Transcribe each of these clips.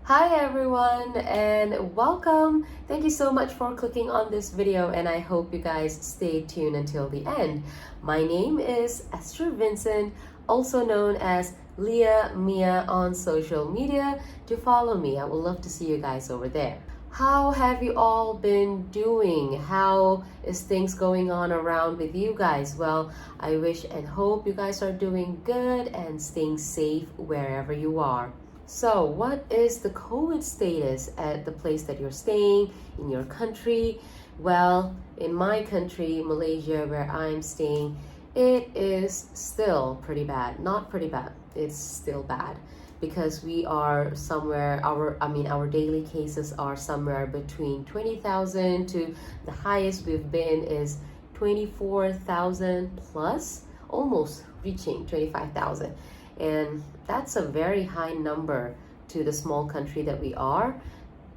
Hi everyone and welcome. Thank you so much for clicking on this video and I hope you guys stay tuned until the end. My name is Esther Vincent, also known as Leah Mia on social media. To follow me, I would love to see you guys over there. How have you all been doing? How is things going on around with you guys? Well, I wish and hope you guys are doing good and staying safe wherever you are. So, what is the COVID status at the place that you're staying, in your country? Well, in my country, Malaysia, where I'm staying, it is still pretty bad. Not pretty bad, it's still bad because we are somewhere, our daily cases are somewhere between 20,000 to the highest we've been is 24,000 plus, almost reaching 25,000. And that's a very high number to the small country that we are.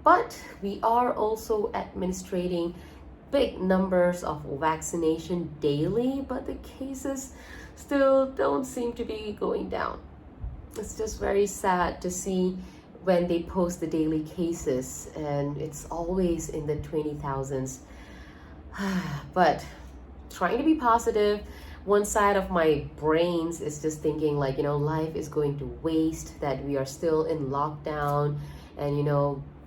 But we are also administrating big numbers of vaccination daily, but the cases still don't seem to be going down. It's just very sad to see when they post the daily cases and it's always in the 20,000s. But trying to be positive, one side of my brains is just thinking like, life is going to waste, that we are still in lockdown and,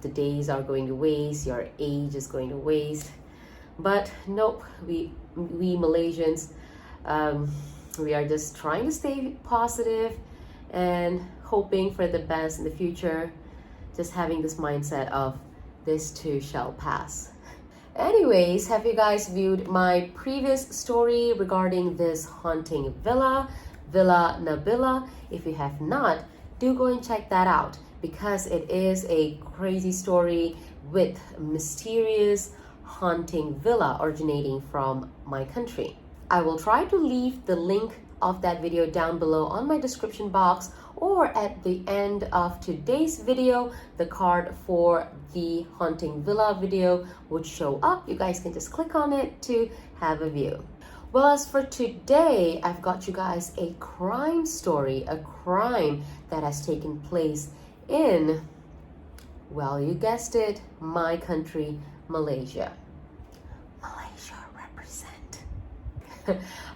the days are going to waste, your age is going to waste. But nope, we Malaysians, we are just trying to stay positive and hoping for the best in the future. Just having this mindset of this too shall pass. Anyways, have you guys viewed my previous story regarding this haunting villa, Villa Nabila? If you have not, do go and check that out because it is a crazy story with mysterious haunting villa originating from my country. I will try to leave the link of that video down below on my description box, or at the end of today's video, the card for the haunting villa video would show up. You guys can just click on it to have a view. Well, as for today, I've got you guys a crime story, a crime that has taken place in, well, you guessed it, my country, Malaysia. Malaysia represent.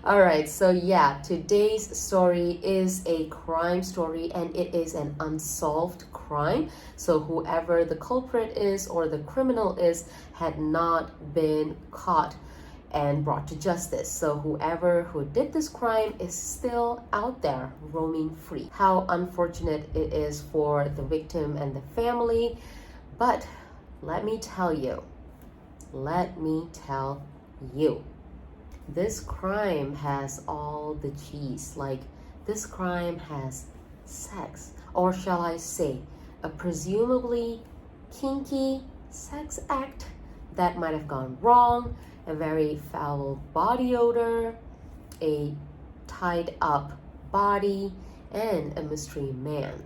All right, so yeah, today's story is a crime story and it is an unsolved crime. So whoever the culprit is or the criminal is had not been caught and brought to justice. So whoever who did this crime is still out there roaming free. How unfortunate it is for the victim and the family. But let me tell you, this crime has all the cheese. Like, this crime has sex, or shall I say, a presumably kinky sex act that might have gone wrong, a very foul body odor, a tied up body, and a mystery man.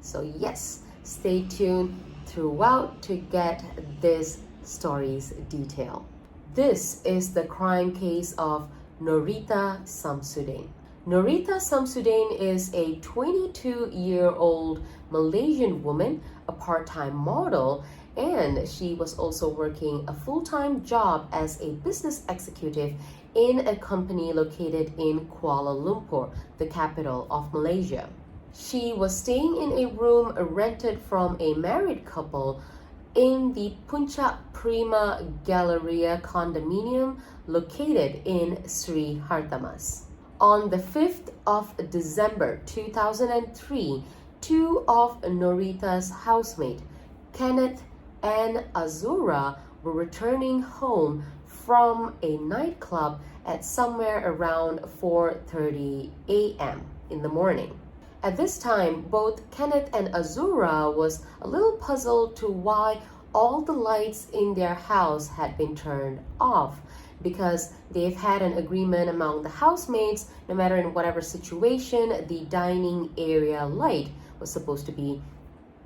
So yes, stay tuned throughout to get this story's detail. This is the crime case of Noritta Samsudin. Noritta Samsudin is a 22-year-old Malaysian woman, a part-time model, and she was also working a full-time job as a business executive in a company located in Kuala Lumpur, the capital of Malaysia. She was staying in a room rented from a married couple in the Puncak Prima Galleria condominium located in Sri Hartamas. On the 5th of December 2003, two of Noritta's housemates, Kenneth and Azura, were returning home from a nightclub at somewhere around 4:30 a.m. in the morning. At this time, both Kenneth and Azura was a little puzzled to why all the lights in their house had been turned off, because they've had an agreement among the housemates, no matter in whatever situation, the dining area light was supposed to be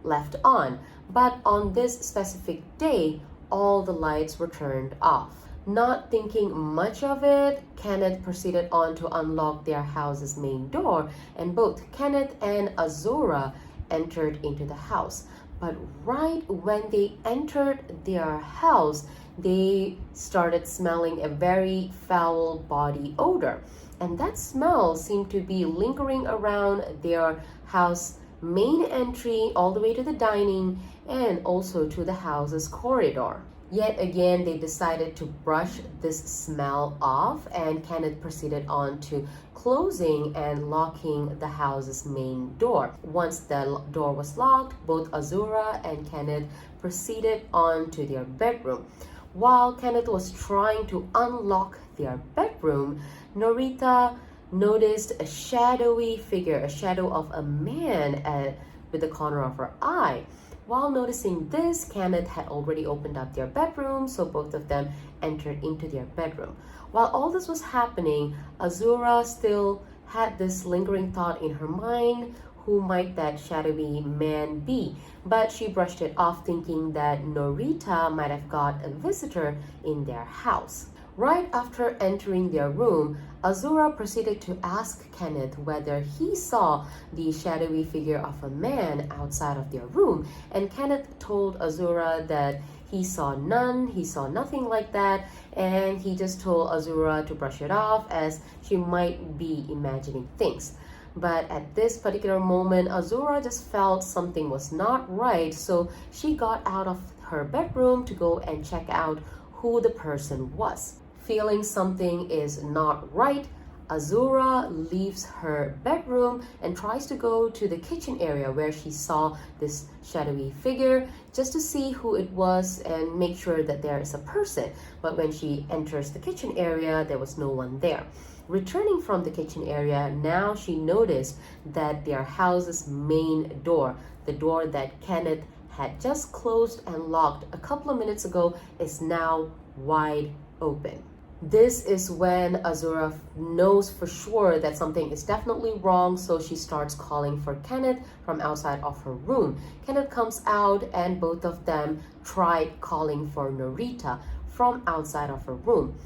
left on. But on this specific day, all the lights were turned off. Not thinking much of it, Kenneth proceeded on to unlock their house's main door, and both Kenneth and Azura entered into the house. But right when they entered their house, they started smelling a very foul body odor. And that smell seemed to be lingering around their house main entry all the way to the dining and also to the house's corridor. Yet again, they decided to brush this smell off, and Kenneth proceeded on to closing and locking the house's main door. Once the door was locked, both Azura and Kenneth proceeded on to their bedroom. While Kenneth was trying to unlock their bedroom, Noritta noticed a shadowy figure, a shadow of a man with the corner of her eye. While noticing this, Kenneth had already opened up their bedroom, so both of them entered into their bedroom. While all this was happening, Azura still had this lingering thought in her mind: who might that shadowy man be? But she brushed it off, thinking that Noritta might have got a visitor in their house. Right after entering their room, Azura proceeded to ask Kenneth whether he saw the shadowy figure of a man outside of their room, and Kenneth told Azura that he saw none, he saw nothing like that, and he just told Azura to brush it off as she might be imagining things. But at this particular moment, Azura just felt something was not right, so she got out of her bedroom to go and check out who the person was. Feeling something is not right, Azura leaves her bedroom and tries to go to the kitchen area where she saw this shadowy figure just to see who it was and make sure that there is a person. But when she enters the kitchen area, there was no one there. Returning from the kitchen area, now she noticed that their house's main door, the door that Kenneth had just closed and locked a couple of minutes ago, is now wide open. This is when Azura knows for sure that something is definitely wrong, so she starts calling for Kenneth from outside of her room. Kenneth comes out and both of them tried calling for Noritta from outside of her room.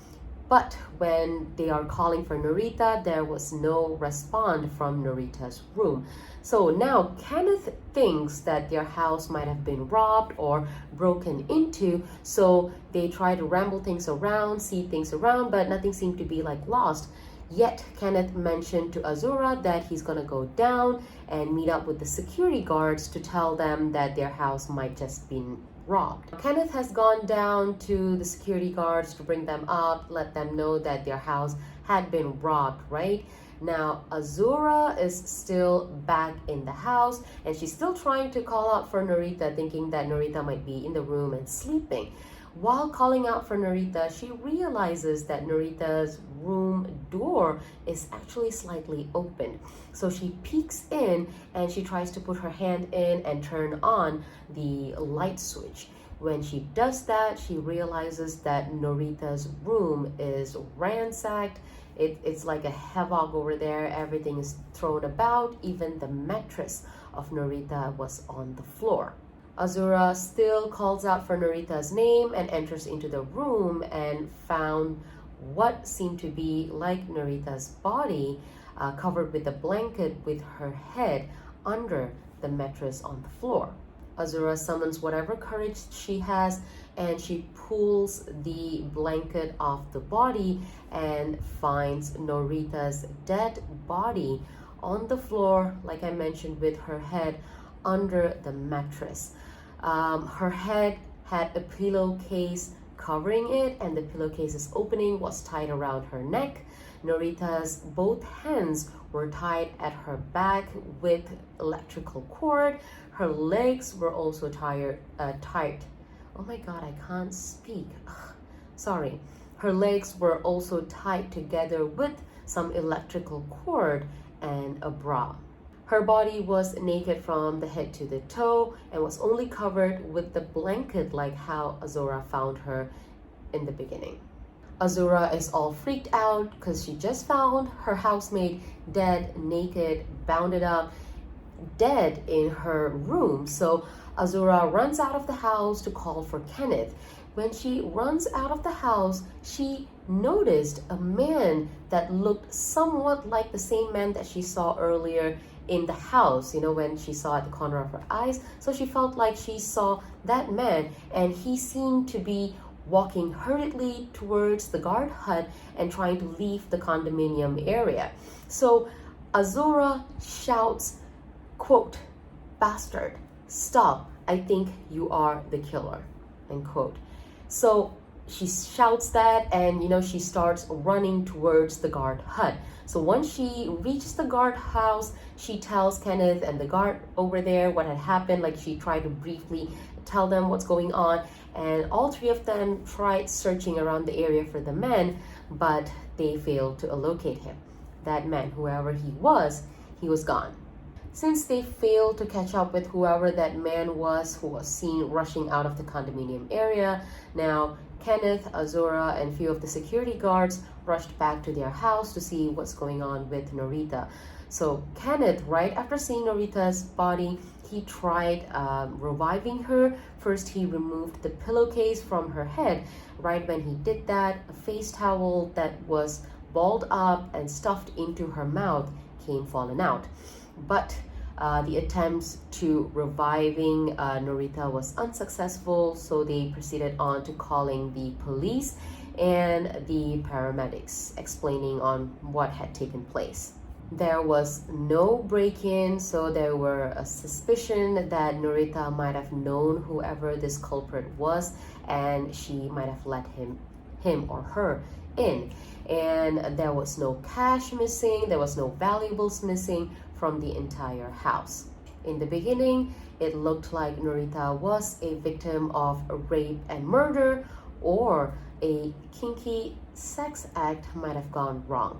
But when they are calling for Noritta, there was no response from Noritta's room. So now Kenneth thinks that their house might have been robbed or broken into. So they try to ramble things around, see things around, but nothing seemed to be lost. Yet Kenneth mentioned to Azura that he's gonna go down and meet up with the security guards to tell them that their house might just been robbed. Kenneth has gone down to the security guards to bring them up, let them know that their house had been robbed, right? Now, Azura is still back in the house and she's still trying to call out for Noritta, thinking that Noritta might be in the room and sleeping. While calling out for Noritta, she realizes that Noritta's room door is actually slightly open. So she peeks in and she tries to put her hand in and turn on the light switch. When she does that, she realizes that Noritta's room is ransacked. It's like a havoc over there. Everything is thrown about. Even the mattress of Noritta was on the floor. Azura still calls out for Noritta's name and enters into the room and found what seemed to be like Noritta's body covered with a blanket with her head under the mattress on the floor. Azura summons whatever courage she has and she pulls the blanket off the body and finds Noritta's dead body on the floor, like I mentioned, with her head under the mattress. Her head had a pillowcase covering it, and the pillowcase's opening was tied around her neck. Noritta's both hands were tied at her back with electrical cord. Her legs were also tied. Oh my god, I can't speak. Sorry. Her legs were also tied together with some electrical cord and a bra. Her body was naked from the head to the toe and was only covered with the blanket like how Azura found her in the beginning. Azura is all freaked out because she just found her housemate dead, naked, bounded up, dead in her room. So Azura runs out of the house to call for Kenneth. When she runs out of the house, she noticed a man that looked somewhat like the same man that she saw earlier in the house, when she saw at the corner of her eyes. So she felt like she saw that man, and he seemed to be walking hurriedly towards the guard hut and trying to leave the condominium area. So Azura shouts, quote, "Bastard, stop, I think you are the killer," end quote. So she shouts that, and she starts running towards the guard hut. So once she reaches the guard house, she tells Kenneth and the guard over there what had happened. Like, she tried to briefly tell them what's going on, and all three of them tried searching around the area for the man, but they failed to locate him. That man, whoever he was gone. Since they failed to catch up with whoever that man was who was seen rushing out of the condominium area, now Kenneth, Azura, and a few of the security guards rushed back to their house to see what's going on with Noritta. So Kenneth, right after seeing Noritta's body, he tried reviving her. First, he removed the pillowcase from her head. Right when he did that, a face towel that was balled up and stuffed into her mouth came falling out. But the attempts to reviving Noritta was unsuccessful, so they proceeded on to calling the police and the paramedics, explaining on what had taken place. There was no break-in, so there were a suspicion that Noritta might have known whoever this culprit was, and she might have let him or her in. And there was no cash missing, there was no valuables missing from the entire house. In the beginning, it looked like Noritta was a victim of a rape and murder, or a kinky sex act might have gone wrong.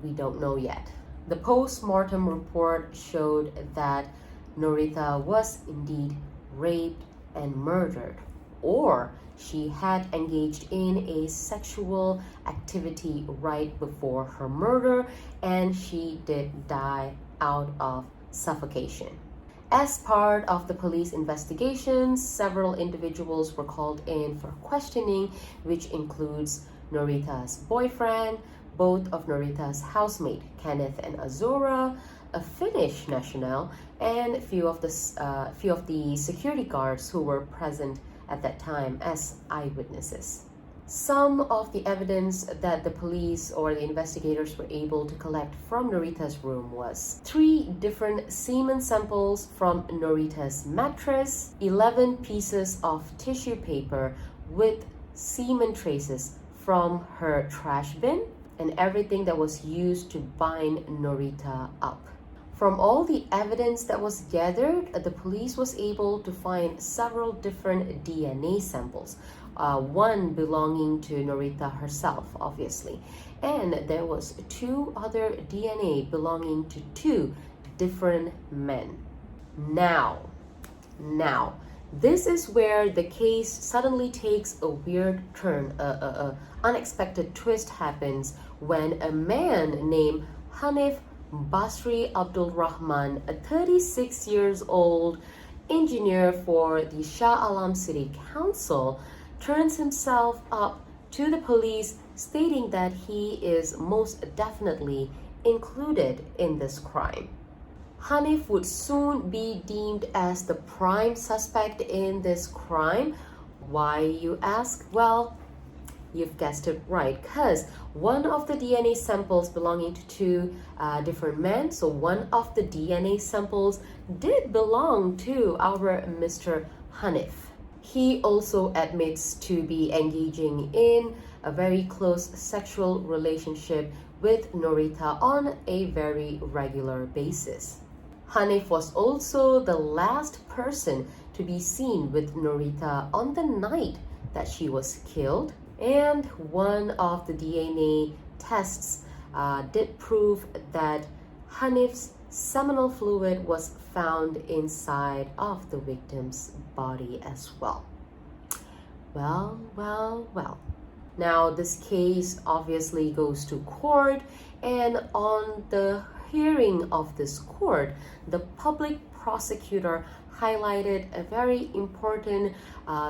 We don't know yet. The post-mortem report showed that Noritta was indeed raped and murdered, or she had engaged in a sexual activity right before her murder, and she did die out of suffocation. As part of the police investigations, several individuals were called in for questioning, which includes Noritta's boyfriend, both of Noritta's housemate, Kenneth and Azura, a Finnish national, and a few of the security guards who were present at that time as eyewitnesses. Some of the evidence that the police or the investigators were able to collect from Noritta's room was 3 different semen samples from Noritta's mattress, 11 pieces of tissue paper with semen traces from her trash bin, and everything that was used to bind Noritta up. From all the evidence that was gathered, the police was able to find several different DNA samples, one belonging to Noritta herself, obviously, and there was 2 other DNA belonging to 2 different men. Now, this is where the case suddenly takes a weird turn. Unexpected twist happens when a man named Hanif Basri Abdul Rahman, a 36 years old engineer for the Shah Alam City Council, turns himself up to the police, stating that he is most definitely included in this crime. Hanif would soon be deemed as the prime suspect in this crime. Why, you ask? Well, you've guessed it right, because one of the DNA samples belonging to 2 different men, so one of the DNA samples did belong to our Mr. Hanif. He also admits to be engaging in a very close sexual relationship with Noritta on a very regular basis. Hanif was also the last person to be seen with Noritta on the night that she was killed, and one of the DNA tests did prove that Hanif's seminal fluid was found inside of the victim's body as well. Well. Now, this case obviously goes to court, and on the hearing of this court, the public prosecutor highlighted a very important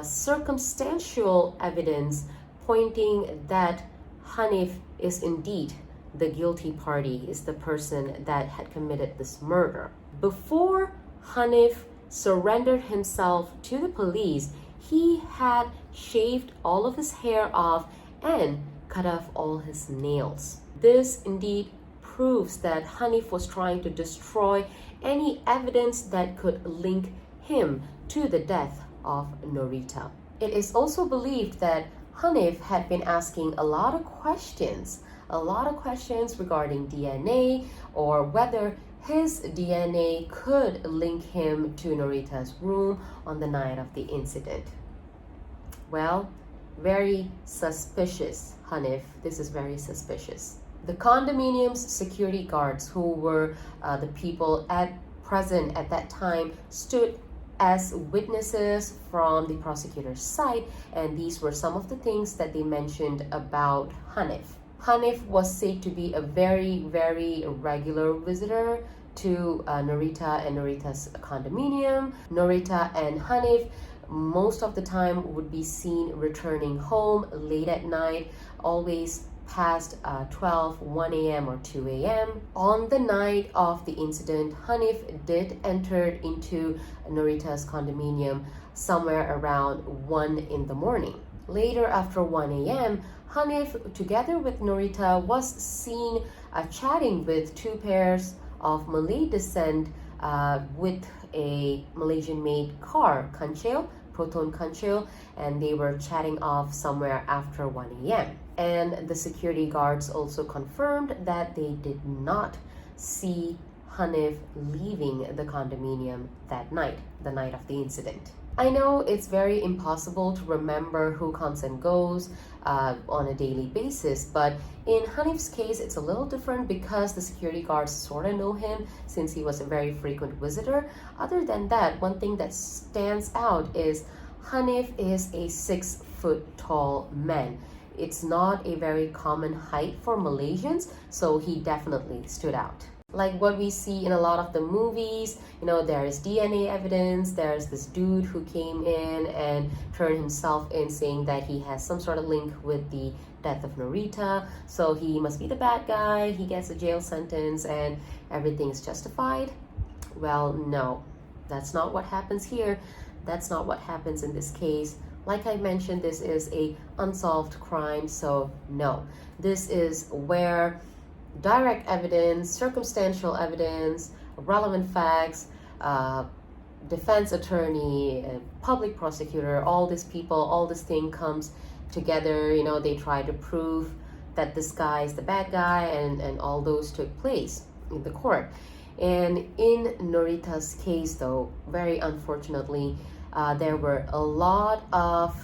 circumstantial evidence pointing that Hanif is indeed the guilty party, is the person that had committed this murder. Before Hanif surrendered himself to the police, he had shaved all of his hair off and cut off all his nails. This indeed proves that Hanif was trying to destroy any evidence that could link him to the death of Noritta. It is also believed that Hanif had been asking a lot of questions regarding DNA, or whether his DNA could link him to Noritta's room on the night of the incident. Well, very suspicious, Hanif. This is very suspicious. The condominium's security guards, who were the people present at that time, stood as witnesses from the prosecutor's side, and these were some of the things that they mentioned about Hanif. Hanif was said to be a very, very regular visitor to Noritta and Noritta's condominium. Noritta and Hanif most of the time would be seen returning home late at night, always past 12, 1 a.m. or 2 a.m. On the night of the incident, Hanif did enter into Noritta's condominium somewhere around 1 in the morning. Later, after 1 a.m., Hanif, together with Noritta, was seen chatting with two pairs of Malay descent with a Malaysian-made car, Kancil, Proton Kancil, and they were chatting off somewhere after 1 a.m. And the security guards also confirmed that they did not see Hanif leaving the condominium that night, the night of the incident. I know it's very impossible to remember who comes and goes on a daily basis, but in Hanif's case, it's a little different because the security guards sort of know him since he was a very frequent visitor. Other than that, one thing that stands out is Hanif is a 6 foot tall man. It's not a very common height for Malaysians, so he definitely stood out. Like what we see in a lot of the movies, there is DNA evidence, there's this dude who came in and turned himself in saying that he has some sort of link with the death of Noritta, so he must be the bad guy, he gets a jail sentence and everything is justified. Well, no, that's not what happens here. That's not what happens in this case. Like I mentioned, this is a unsolved crime, so no. This is where direct evidence, circumstantial evidence, relevant facts, defense attorney, public prosecutor, all these people, all this thing comes together. They try to prove that this guy is the bad guy, and all those took place in the court. And in Noritta's case, though, very unfortunately, there were a lot of,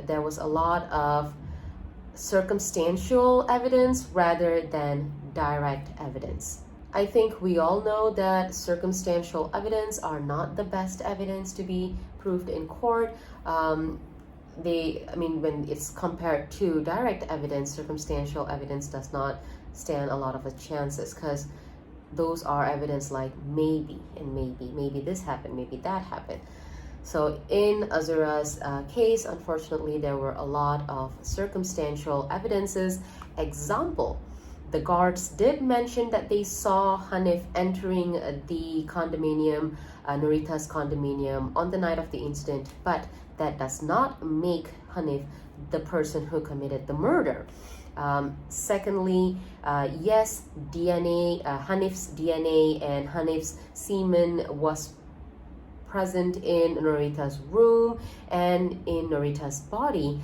there was a lot of circumstantial evidence rather than direct evidence. I think we all know that circumstantial evidence are not the best evidence to be proved in court. When it's compared to direct evidence, circumstantial evidence does not stand a lot of the chances, because those are evidence like maybe this happened, maybe that happened. So in Azura's case, unfortunately, there were a lot of circumstantial evidences. Example, the guards did mention that they saw Hanif entering the condominium, Noritta's condominium, on the night of the incident, but that does not make Hanif the person who committed the murder. Secondly, yes, DNA, Hanif's DNA and Hanif's semen was present in Noritta's room and in Noritta's body,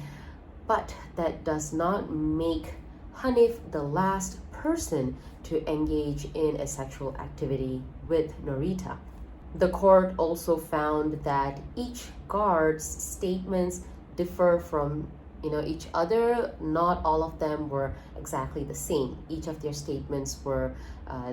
but that does not make Hanif the last person to engage in a sexual activity with Noritta. The court also found that each guard's statements differ from each other. Not all of them were exactly the same. Each of their statements were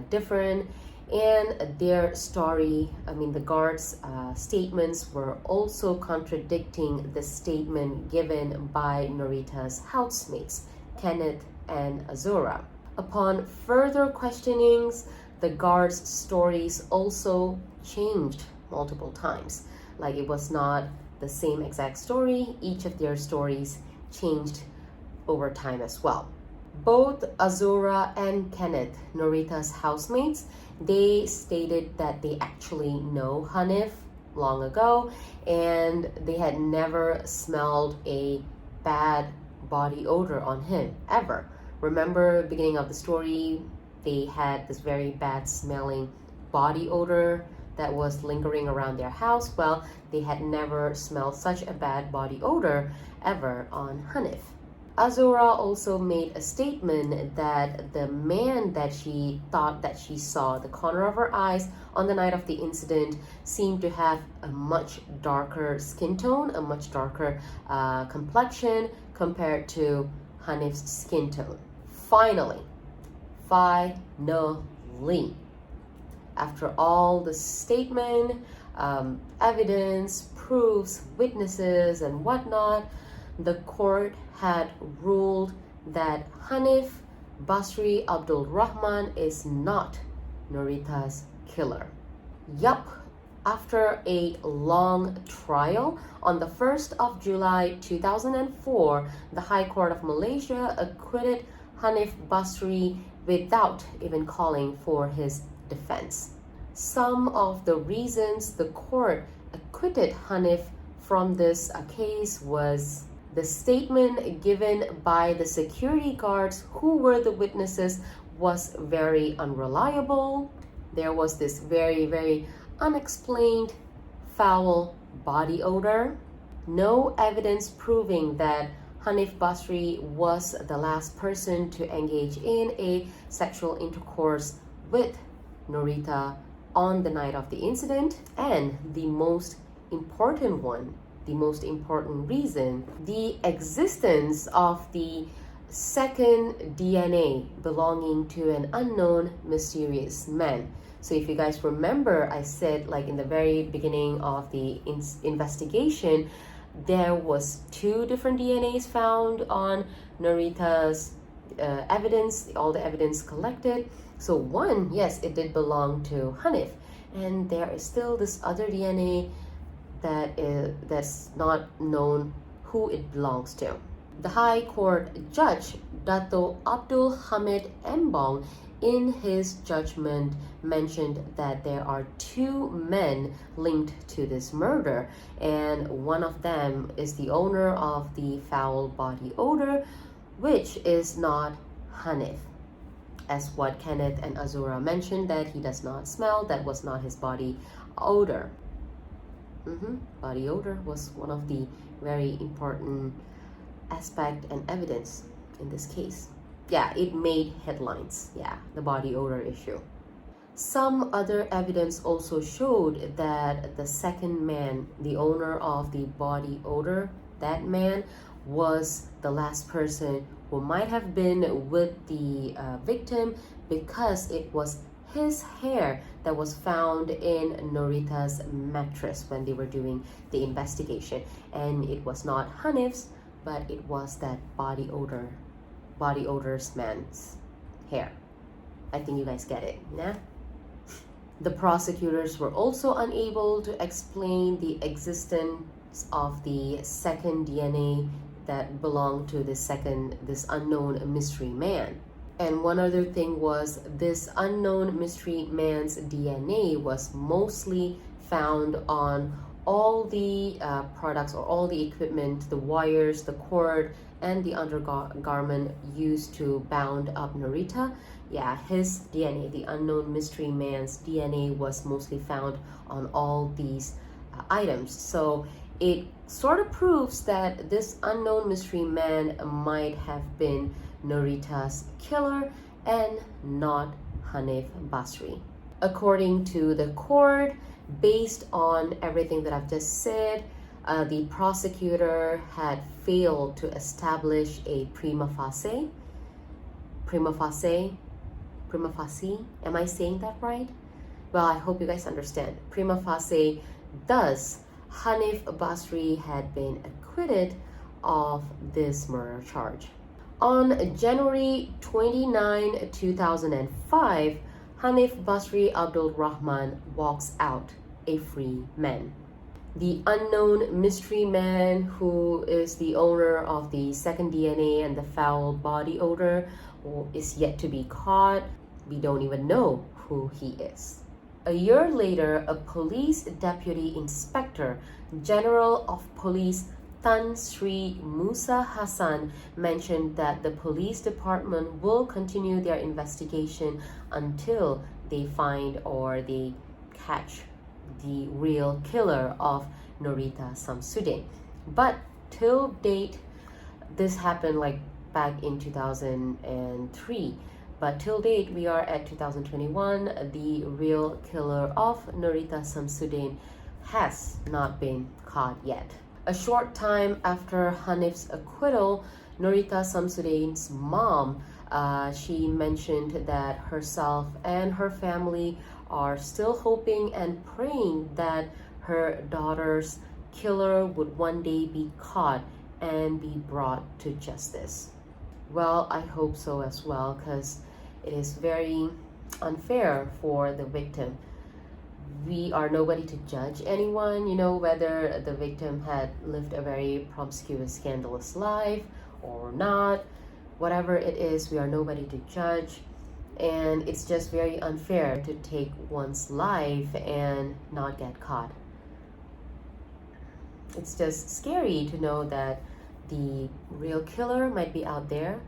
different, and their story, the guards' statements were also contradicting the statement given by Noritta's housemates, Kenneth and Azura. Upon further questionings, the guards' stories also changed multiple times. It was not the same exact story. Each of their stories changed over time as well. Both Azura and Kenneth, Noritta's housemates, they stated that they actually know Hanif long ago and they had never smelled a bad body odor on him ever. Remember beginning of the story, they had this very bad smelling body odor that was lingering around their house. Well, they had never smelled such a bad body odor ever on Hanif. Azura also made a statement that the man that she thought that she saw the corner of her eyes on the night of the incident seemed to have a much darker skin tone, a much darker complexion compared to Hanif's skin tone. Finally, after all the statement, evidence, proofs, witnesses, and whatnot, the court had ruled that Hanif Basri Abdul Rahman is not Noritta's killer. Yup, after a long trial, on the 1st of July 2004, the High Court of Malaysia acquitted Hanif Basri without even calling for his defense. Some of the reasons the court acquitted Hanif from this case was the statement given by the security guards who were the witnesses was very unreliable. There was this very unexplained foul body odor. No evidence proving that Hanif Basri was the last person to engage in a sexual intercourse with Noritta on the night of the incident. And the most important reason, the existence of the second DNA belonging to an unknown mysterious man. So if you guys remember, I said like in the very beginning of the investigation, there was 2 different DNAs found on Noritta's evidence, all the evidence collected. So one, yes, it did belong to Hanif, and there is still this other DNA that's not known who it belongs to. The High Court Judge Dato Abdul Hamid Embong in his judgment mentioned that there are 2 men linked to this murder, and one of them is the owner of the foul body odor, which is not Hanif. As what Kenneth and Azura mentioned, that he does not smell, that was not his body odor. Body odor was one of the very important aspect and evidence in this case. Yeah, it made headlines. Yeah, the body odor issue. Some other evidence also showed that the second man, the owner of the body odor, that man was the last person who might have been with the victim, because it was his hair that was found in Noritta's mattress when they were doing the investigation. And it was not Hanif's, but it was that body odor's man's hair. I think you guys get it, yeah? The prosecutors were also unable to explain the existence of the second DNA that belonged to this unknown mystery man. And one other thing was, this unknown mystery man's DNA was mostly found on all the products or all the equipment, the wires, the cord, and the undergarment used to bound up Noritta. Yeah, his DNA, the unknown mystery man's DNA, was mostly found on all these items. So it sort of proves that this unknown mystery man might have been Noritta's killer and not Hanif Basri. According to the court, based on everything that I've just said, the prosecutor had failed to establish a prima facie, am I saying that right? Well, I hope you guys understand. Prima facie, thus Hanif Basri had been acquitted of this murder charge. On January 29, 2005, Hanif Basri Abdul Rahman walks out a free man. The unknown mystery man who is the owner of the second DNA and the foul body odor is yet to be caught. We don't even know who he is. A year later, a police deputy inspector general of police Tan Sri Musa Hassan mentioned that the police department will continue their investigation until they find or they catch the real killer of Noritta Samsudin. But till date, this happened like back in 2003. But till date, we are at 2021. The real killer of Noritta Samsudin has not been caught yet. A short time after Hanif's acquittal, Noritta Samsudin's mom, she mentioned that herself and her family are still hoping and praying that her daughter's killer would one day be caught and be brought to justice. Well, I hope so as well, because it is very unfair for the victim. We are nobody to judge anyone, whether the victim had lived a very promiscuous, scandalous life or not. Whatever it is, we are nobody to judge. And it's just very unfair to take one's life and not get caught. It's just scary to know that the real killer might be out there.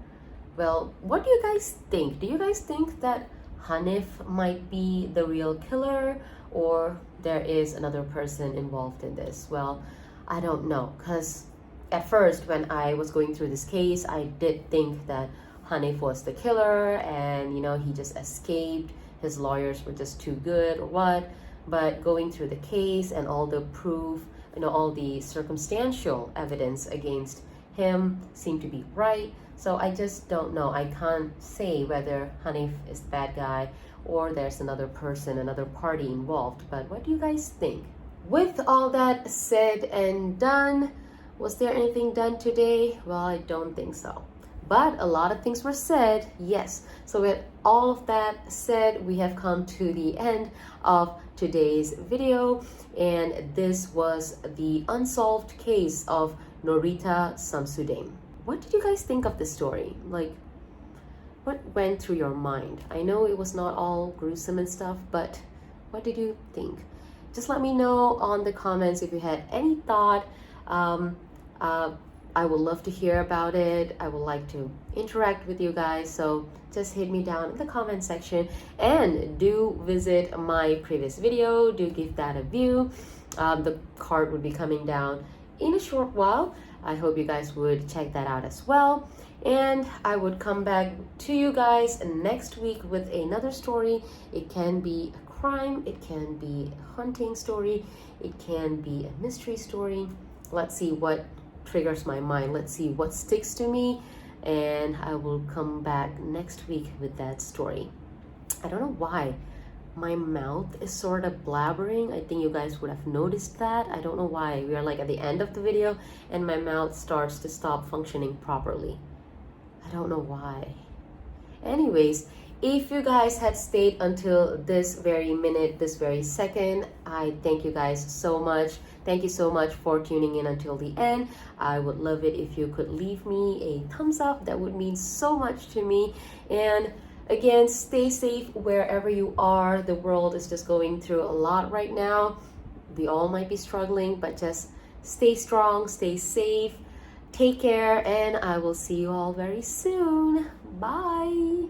Well, what do you guys think? Do you guys think that Hanif might be the real killer, or there is another person involved in this? Well, I don't know, because at first when I was going through this case, I did think that Hanif was the killer and he just escaped. His lawyers were just too good or what. But going through the case and all the proof, all the circumstantial evidence against him seemed to be right. So I just don't know. I can't say whether Hanif is the bad guy or there's another person, another party involved. But what do you guys think? With all that said and done, was there anything done today? Well, I don't think so. But a lot of things were said, yes. So with all of that said, we have come to the end of today's video. And this was the unsolved case of Noritta Samsudin. What did you guys think of this story? Like, what went through your mind? I know it was not all gruesome and stuff, but what did you think? Just let me know on the comments if you had any thought. I would love to hear about it. I would like to interact with you guys. So just hit me down in the comment section and do visit my previous video. Do give that a view. The card would be coming down in a short while. I hope you guys would check that out as well. And I would come back to you guys next week with another story. It can be a crime, it can be a hunting story, it can be a mystery story. Let's see what triggers my mind. Let's see what sticks to me, and I will come back next week with that story. I don't know why my mouth is sort of blabbering. I think you guys would have noticed that. I don't know why. We are like at the end of the video and my mouth starts to stop functioning properly. I don't know why. Anyways, if you guys had stayed until this very minute, this very second, I thank you guys so much. Thank you so much for tuning in until the end. I would love it if you could leave me a thumbs up. That would mean so much to me. And again, stay safe wherever you are. The world is just going through a lot right now. We all might be struggling, but just stay strong, stay safe, take care, and I will see you all very soon. Bye.